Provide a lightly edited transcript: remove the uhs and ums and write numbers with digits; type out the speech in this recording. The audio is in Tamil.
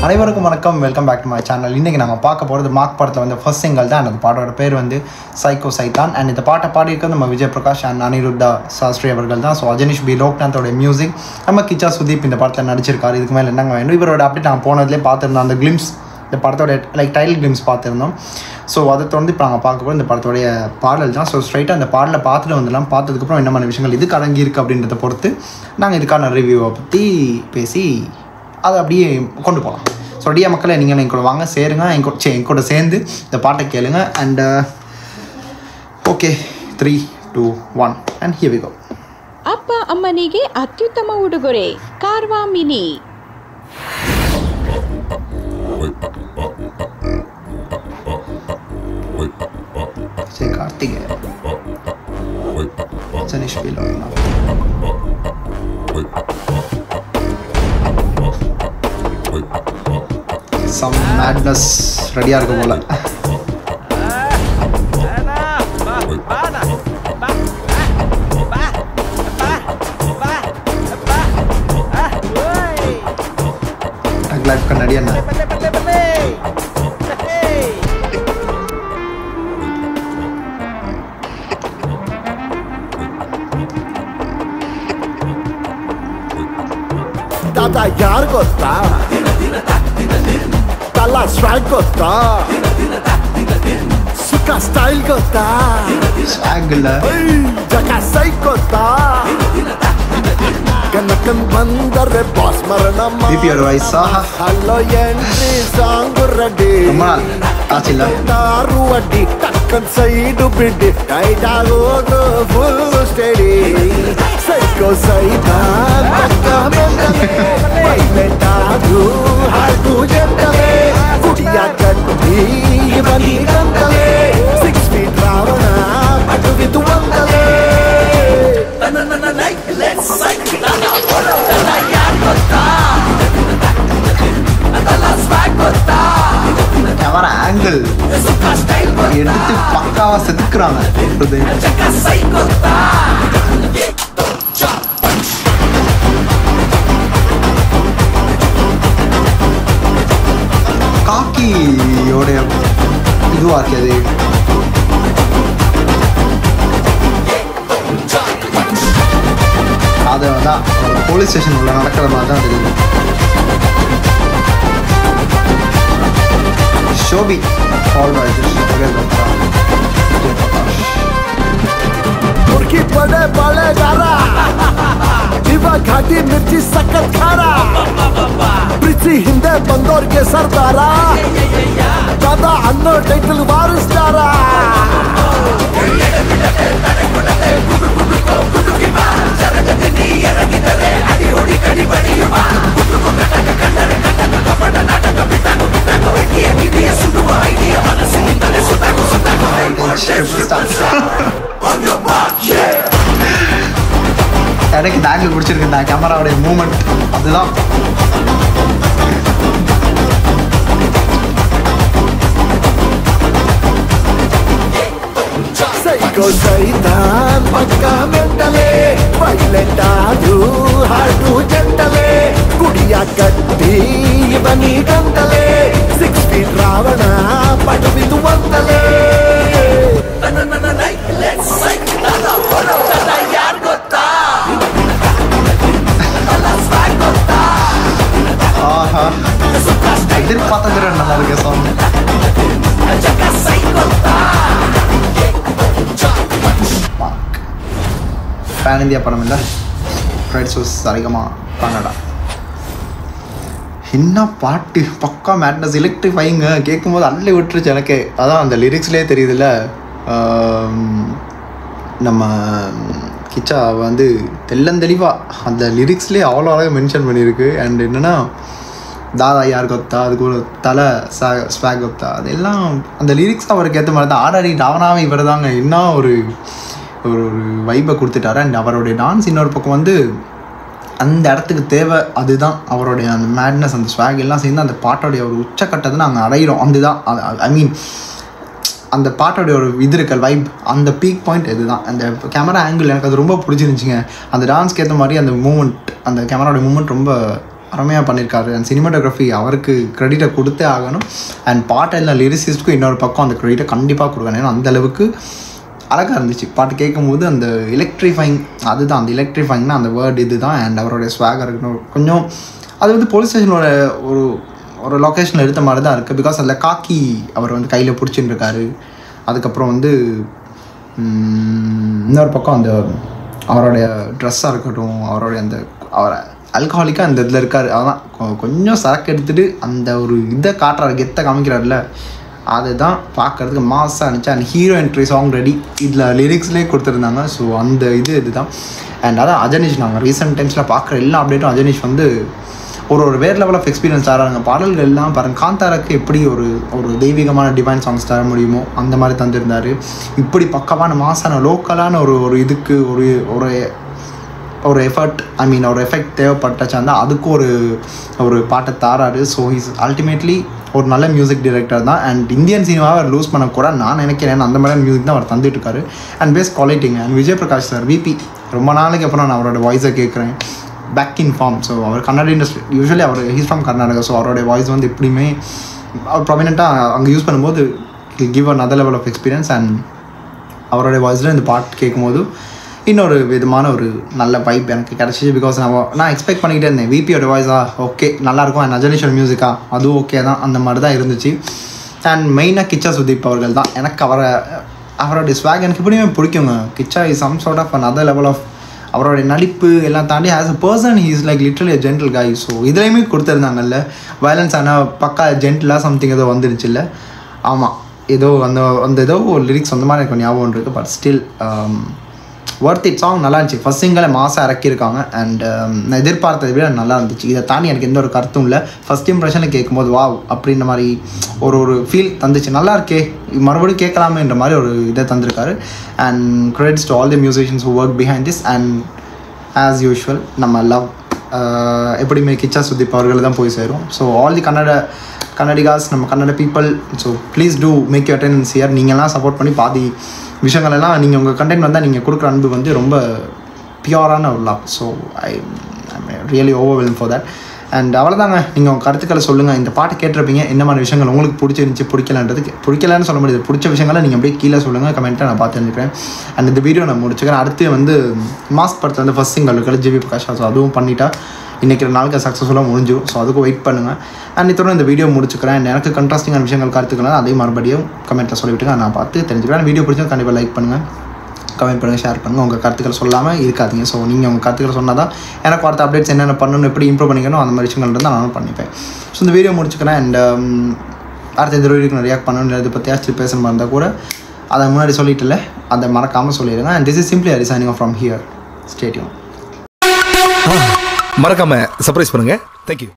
அனைவருக்கும் வணக்கம், welcome back to my channel. இன்றைக்கி நாங்கள் பார்க்க போகிறது மார்க் படத்தில் வந்து ஃபர்ஸ்ட் சிங்கிள் தான். அந்த பாட்டோட பேர் வந்து சைக்கோ சைத்தான். அண்ட் இந்த பாட்டை பாடியிருக்கிறது நம்ம விஜய் பிரகாஷ் அண்ட் அனிருத்தா சாஸ்திரி அவர்கள் தான். ஸோ அஜனிஷ் பி லோக்நாத்தோட மியூசிக். நம்ம கிச்சா சுதீப் இந்த படத்தில் நடிச்சிருக்காரு. இதுக்கு மேலே என்னங்க வேணும். இவரோட அப்டேட் நாங்கள் போனதுலேயே பார்த்துருந்தோம். அந்த கிளிம்ஸ், இந்த படத்தோட டைட்டில் கிளிம்ஸ் பார்த்துருந்தோம். ஸோ அதை தொடர்ந்து இப்போ நாங்கள் பார்க்க போகிறோம் இந்த படத்தோடைய பாடல் தான். ஸோ ஸ்ட்ரைட்டாக அந்த பாடலை பார்த்துட்டு வந்துடலாம். பார்த்ததுக்கப்புறம் என்ன மாதிரி விஷயங்கள் இதுக்கு அடங்கியிருக்கு அப்படின்றத பொறுத்து நாங்கள் இதுக்கான ரிவ்யூவை பற்றி பேசி அதை அப்படியே கொண்டு போகலாம். ஸோ டியா மக்களை நீங்கள் என் கூட வாங்க, சேருங்க, என் கூட சேர்ந்து இந்த பாட்டை கேளுங்க. And okay, 3, 2, 1 and here we go. ಅಪ್ಪ ಅಮ್ಮನಿಗೆ ಅತ್ಯುತ್ತಮ ಉಡುಗೊರೆ ಕಾರ್ವಾ ಮಿನಿ. ಜೈ ಕಾರ್ತಿಗೆ ಜನಿಷ್ ಬಿ ಲೋಕ್ನಾಥ್. Some madness ரெடியாக இருக்கும் போல. லைஃப் கண்ணாடி என்ன दादा यार गोता तला स्वैग गोता सुका स्टाइल गोता स्वैग ಇಲ್ಲ जका सೈ गोता कनकन बंदरे बॉस मरना DPR वैसा हेलो एंट्री सॉन्ग रेडी कमाल ಆಚಿಲ್ಲ दारू अड्डी टक्कन सैड बिड्डी डायलॉग फुल स्टेडी सैको सैतान पक्का मेंटले वैलेटादू हार्टू जेंटले कुड़िया कट्टी बनी गंटले 6 feet रावणा अटू विद वंदले let's cycle dana बोलो dana यार गोता dana swag गोता கேமரா ஆங்கிள் எடுத்து பக்காவா செதுக்குறாங்க. காக்கியோட இதுவா இருக்காது. அது தான் போலீஸ் ஸ்டேஷன் உள்ள நடக்கிற மாதிரி தான் தெரியுது. शोभी मुर्गी बड़े बड़े गारा दिवा घाटी मिर्ची सकत खारा प्रिची हिंदे बंदोर के सरदारा दादा अन्नो टाइटल वारिस्तारा எனக்கு இந்த ஆங்கிள் பிடிச்சிருக்கு. இந்த கேமராவுடைய மூமெண்ட் அதுதான். सैको सैतान पक्का मेंटले वैलेटादू हार्टू जेंटले कुड़िया कट्टी बनी गंटले 6 feet रावणा पटु विद वंदले let's cycle dana बोलो dana यार गोता dana swag गोता ஆஹா, எதிர்பார்த்தது நல்லா இருக்கு சாங். जका सै गोता பேன் இந்தியா படம் இல்லை, ரைட் சோர்ஸ் சரிகமா கன்னடா. என்ன பாட்டு, பக்கா மேட்னஸ், எலக்ட்ரிஃபைங்க. கேட்கும்போது அள்ளி விட்டுருச்சு எனக்கு. அதான் அந்த லிரிக்ஸ்லேயே தெரியுதுல்ல, நம்ம கிச்சா வந்து தெளிவாக அந்த லிரிக்ஸ்லேயே அவ்வளோ அழகாக மென்ஷன் பண்ணியிருக்கு. அண்ட் என்னென்னா தாதா யார் கொத்தா, அதுக்கு ஒரு தலை ஸ்வாக் கொத்தா, அதெல்லாம் அந்த லிரிக்ஸ் அவருக்கு ஏற்ற மாதிரி தான். ஆடாடி டாவனாவே இவர் தாங்க இன்னும் ஒரு ஒரு வைப்பை கொடுத்துட்டாரு. அண்ட் அவருடைய டான்ஸ் இன்னொரு பக்கம் வந்து அந்த இடத்துக்கு தேவை. அதுதான் அவருடைய அந்த மேட்னஸ், அந்த ஸ்வாக் எல்லாம் சேர்ந்து அந்த பாட்டோடைய ஒரு உச்சக்கட்டத்தை நாங்கள் அடைகிறோம். அதுதான் ஐ மீன் அந்த பாட்டோடைய ஒரு இது இருக்கல் வைப், அந்த பீக் பாயிண்ட் இதுதான். அந்த கேமரா ஆங்கிள் எனக்கு அது ரொம்ப பிடிச்சிருந்துச்சிங்க. அந்த டான்ஸ்க்கு ஏற்ற மாதிரி அந்த மூமெண்ட், அந்த கேமராவோட மூமெண்ட் ரொம்ப அருமையாக பண்ணியிருக்காரு. அண்ட் சினிமாட்டோகிராஃபி அவருக்கு க்ரெடிட்டை கொடுத்தே ஆகணும். அண்ட் பாட்டெல்லாம் லிரிசிஸ்ட்டுக்கும் இன்னொரு பக்கம் அந்த க்ரெடிட்டை கண்டிப்பாக கொடுக்கணும். ஏன்னா அந்தளவுக்கு அழகாக இருந்துச்சு பாட்டு கேட்கும்போது. அந்த எலக்ட்ரிஃபைங், அதுதான் அந்த எலக்ட்ரிஃபைங்னா அந்த வேர்டு இது தான். அண்ட் அவருடைய ஸ்வாகர் இருக்கணும் கொஞ்சம். அது வந்து போலீஸ் ஸ்டேஷனோட ஒரு லொக்கேஷனில் எடுத்த மாதிரி தான் இருக்குது. பிகாஸ் அதில் காக்கி அவர் வந்து கையில் பிடிச்சின்னு இருக்காரு. அதுக்கப்புறம் வந்து இன்னொரு பக்கம் அந்த அவருடைய ட்ரெஸ்ஸாக இருக்கட்டும், அவருடைய அந்த அவரை அல்கஹாலிக்காக அந்த இதில் இருக்கார். அதான் கொஞ்சம் சரக்கு எடுத்துகிட்டு அந்த ஒரு இதை காட்டுறாரு, கெத்தை காமிக்கிறாருல, அதுதான் பார்க்குறதுக்கு மாசாக இருந்துச்சு. And hero entry song ready இதில் லிரிக்ஸ்லேயே கொடுத்துருந்தாங்க. ஸோ அந்த இதுதான். அண்ட் அதான் அஜனிஷ் நாங்கள் ரீசெண்ட் டைம்ஸில் பார்க்குற எல்லா அப்டேட்டும் அஜனிஷ் வந்து ஒரு வேறு லெவல் ஆஃப் எக்ஸ்பீரியன்ஸ் ஆகிறாங்க. பாடல்கள் எல்லாம் பாருங்கள், காந்தாராக்கு எப்படி ஒரு தெய்வீகமான டிவைன் சாங்ஸ் தர முடியுமோ அந்த மாதிரி தந்திருந்தார். இப்படி பக்கமான மாசான லோக்கலான ஒரு இதுக்கு ஒரு எஃபர்ட், ஐ மீன் ஒரு எஃபெக்ட் தேவைப்பட்டச்சாந்தா அதுக்கு ஒரு பாட்டை தாராரு. ஸோ இஸ் அல்டிமேட்லி ஒரு நல்ல மியூசிக் டைரக்டர் தான். அண்ட் இந்தியன் சினிமாவை அவர் லூஸ் பண்ணக்கூட நான் நினைக்கிறேன். அந்த மாதிரியான மியூசிக் தான் அவர் தந்துட்டு இருக்காரு. அண்ட் பெஸ்ட் குவாலிட்டிங்க. அண்ட் விஜய் பிரகாஷ் சார் விபி ரொம்ப நாளைக்கு அப்புறம் நான் அவரோட வாய்ஸை கேட்குறேன், பேக் இன் ஃபார்ம். ஸோ அவர் கன்னட இண்டஸ்ட்ரி, யூஸ்வலி அவர் ஹீஸ் ஃப்ரம் கர்நாடகா. ஸோ அவருடைய வாய்ஸ் வந்து எப்படியுமே அவர் ப்ராமினெண்ட்டாக அங்கே யூஸ் பண்ணும்போது give another level of experience. And அவருடைய வாய்ஸில் இந்த பாட்டு கேட்கும்போது இன்னொரு விதமான ஒரு நல்ல வைப் எனக்கு கிடச்சிச்சு. பிகாஸ் நான் எக்ஸ்பெக்ட் பண்ணிக்கிட்டே இருந்தேன் விபியோட வாய்ஸா ஓகே நல்லாயிருக்கும், அண்ட் அஜனிஷோட மியூசிக்கா அதுவும் ஓகே தான், அந்த மாதிரி தான் இருந்துச்சு. அண்ட் மெயினாக கிச்சா சுதீப் அவர்கள் தான் எனக்கு அவருடைய ஸ்வாக் எனக்கு எப்படியுமே பிடிக்குங்க. Kichcha is some sort of another level of அவருடைய நடிப்பு எல்லாம் தாண்டி as a person he is like literally a gentle guy. So இதுலேயுமே கொடுத்துருந்தாங்கல்ல வயலன்ஸ், ஆனால் பக்கா ஜென்டிலாக சம்திங் ஏதோ வந்துருச்சு இல்லை. ஆமாம், ஏதோ அந்த ஏதோ ஒரு லிரிக்ஸ் அந்த மாதிரி எனக்கு ஞாபகம் இருக்குது. But still worth it song நல்லா இருந்துச்சு. ஃபஸ்ட் சிங்கில் மாசாக இறக்கியிருக்காங்க. அண்ட் நான் எதிர்பார்த்ததை விட நல்லா இருந்துச்சு. இதை தாண்டி எனக்கு எந்த ஒரு கருத்தும் இல்லை. ஃபஸ்ட் இம்ப்ரெஷனில் கேட்கும்போது வாவ் அப்படின்ற மாதிரி ஒரு ஃபீல் தந்துச்சு. நல்லா இருக்கே, மறுபடியும் கேட்கலாமேன்ற மாதிரி ஒரு இதை தந்திருக்காரு. And credits to all the musicians who work behind this. And as usual நம்ம லவ் எப்படியுமே கிச்சா சுதீப் அவர்கள் தான் போய் சேரும். ஸோ ஆல் தி கன்னடிகாஸ், நம்ம Kannada people, so please do make you attendance here. நீங்கள்லாம் சப்போர்ட் பண்ணி பாதி விஷயங்களெல்லாம் நீங்கள் உங்கள் கண்டென்ட் வந்தால் நீங்கள் கொடுக்குற அன்பு வந்து ரொம்ப பியூரான ஒரு love. So I'm really overwhelm for that. And அவ்வளோதாங்க. நீங்கள் உங்கள் கருத்துக்களை சொல்லுங்கள். இந்த பாட்டு கேட்டிருப்பீங்க, என்ன மாதிரி விஷயங்கள் உங்களுக்கு பிடிச்சிருந்துச்சி, பிடிக்கலன்னு சொல்ல முடியாது. பிடிச்ச விஷயங்களை நீங்கள் அப்படியே கீழே சொல்லுங்கள், கமெண்ட்டாக நான் பார்த்து தெரிஞ்சுக்கிறேன். அண்ட் இந்த வீடியோ நான் முடிச்சுக்கிறேன். அடுத்து வந்து மாஸ்க் படத்தில் வந்து ஃபஸ்ட் சிங்கிள் இருக்கிற ஜிவி பிரகாஷ். ஸோ அதுவும் பண்ணிட்டா இன்றைக்கி நாளுக்கு சக்ஸஸ்ஃபுல்லாக முடிஞ்சிடும். ஸோ அதுக்கு வெயிட் பண்ணுங்கள். அண்ட் இத்தோட இந்த வீடியோ முடிச்சுக்கிறேன். எனக்கு கண்ட்ராஸ்டிங்கான விஷயங்கள் கருத்துக்கள் அதையும் மறுபடியும் கமெண்ட்டில் சொல்லிவிட்டுங்க, நான் பார்த்து தெரிஞ்சுக்கிறேன். வீடியோ பிடிச்சா கண்டிப்பாக லைக் பண்ணுங்கள், கமெண்ட் பண்ணுங்கள், ஷேர் பண்ணுங்கள். உங்கள் கருத்துக்கள் சொல்லாமல் இருக்காதீங்க. ஸோ நீங்கள் உங்கள் கருத்துக்கள் சொன்னால் தான் எனக்கு அடுத்த அப்டேட்ஸ் என்னென்ன பண்ணணும், எப்படி இம்ப்ரூவ் பண்ணிக்கணும், அந்த மாதிரி விஷயங்கள் இருந்தால் நானும் பண்ணிப்பேன். ஸோ இந்த வீடியோ முடிச்சுக்கிறேன். அண்ட் அடுத்த இந்த வீடியோக்கு நான் ரியாக்ட் பண்ணணும், இதை பற்றி ஆச்சு பேச மாதிரி இருந்தால் கூட அதை முன்னாடி சொல்லிட்டு இல்லை, அதை மறக்காமல் சொல்லிடுங்க. And this is simply resigning off from here. Stay tune. மறக்காம சர்ப்ரைஸ் பண்ணுங்க. தேங்க்யூ.